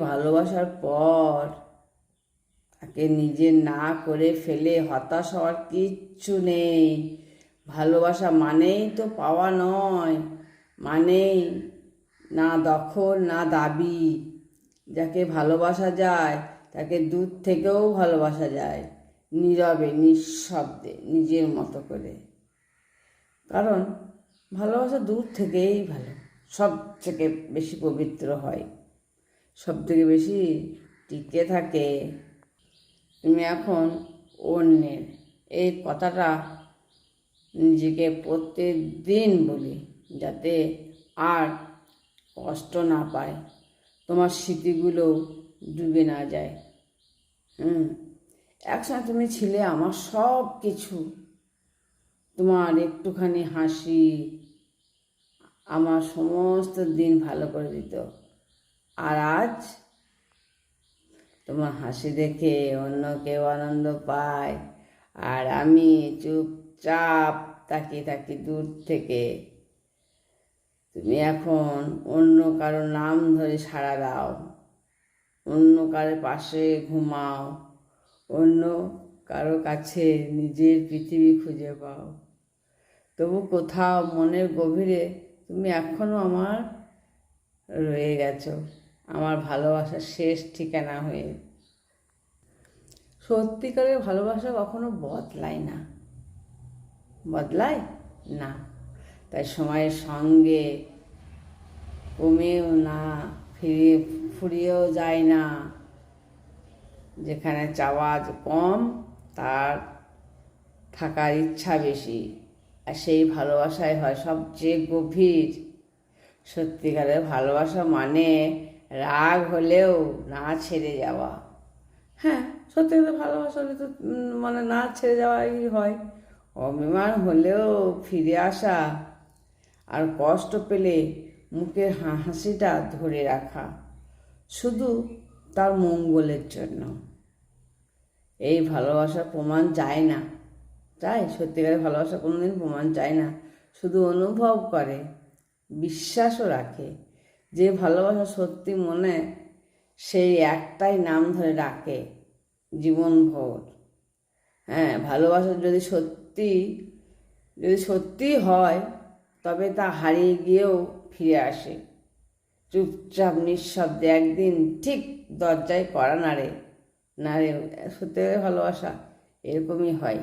ভালোবাসার পর তাকে নিজে না করে ফেলে হতাশ হওয়ার কিচ্ছু নেই। ভালোবাসা মানেই তো পাওয়া নয়, মানেই না দখল না দাবি। যাকে ভালোবাসা যায় তাকে দূর থেকেও ভালোবাসা যায়, নীরবে নিঃশব্দে নিজের মতো করে। কারণ ভালোবাসা দূর থেকেই ভালো, সব থেকে বেশি পবিত্র হয়, সব থেকে বেশি টিকে থাকে। তুমি এখন অন্যের, এই কথাটা নিজেকে প্রত্যেকদিন বলি, যাতে আর কষ্ট না পায়, তোমার স্মৃতিগুলো ডুবে না যায়। একসময় তুমি ছিলে আমার সব কিছু, তোমার একটুখানি হাসি আমার সমস্ত দিন ভালো করে দিত। আর আজ তোমার হাসি দেখে অন্য কেউ আনন্দ পায়, আর আমি চুপচাপ তাকিয়ে থাকি দূর থেকে। তুমি এখন অন্য কারো নাম ধরে সাড়া দাও, অন্য কারো পাশে ঘুমাও, অন্য কারো কাছে নিজের পৃথিবী খুঁজে পাও। তবু কোথাও মনের গভীরে তুমি এখনও আমার রয়ে গেছো, আমার ভালোবাসার শেষ ঠিকানা হয়ে। সত্যিকারের ভালোবাসা কখনো বদলায় না, বদলায় না। তাই সময়ের সঙ্গে কমেও না, ফুরিয়েও যায় না। যেখানে চাওয়া কম, তার থাকার ইচ্ছা বেশি, আর সেই ভালোবাসাই হয় সবচেয়ে গভীর। সত্যিকারের ভালোবাসা মানে রাগ হলেও না ছেড়ে যাওয়া। হ্যাঁ, সত্যিকারের ভালোবাসা হলে তো মানে না ছেড়ে যাওয়াই হয়। অভিমান হলেও ফিরে আসা, আর কষ্ট পেলে মুখের হাসিটা ধরে রাখা, শুধু তার মঙ্গলের জন্য। এই ভালোবাসার প্রমাণ চায় না, তাই সত্যিকারের ভালোবাসা কোনোদিন প্রমাণ চায় না, শুধু অনুভব করে, বিশ্বাসও রাখে। যে ভালোবাসা সত্যি মনে, সেই একটাই নাম ধরে ডাকে জীবনভর। হ্যাঁ, ভালোবাসা যদি সত্যি হয়, তবে তা হারিয়ে গিয়েও ফিরে আসে চুপচাপ নিঃশব্দে। একদিন ঠিক দরজায় কড়া নাড়ে। সত্যিকারের ভালোবাসা এরকমই হয়।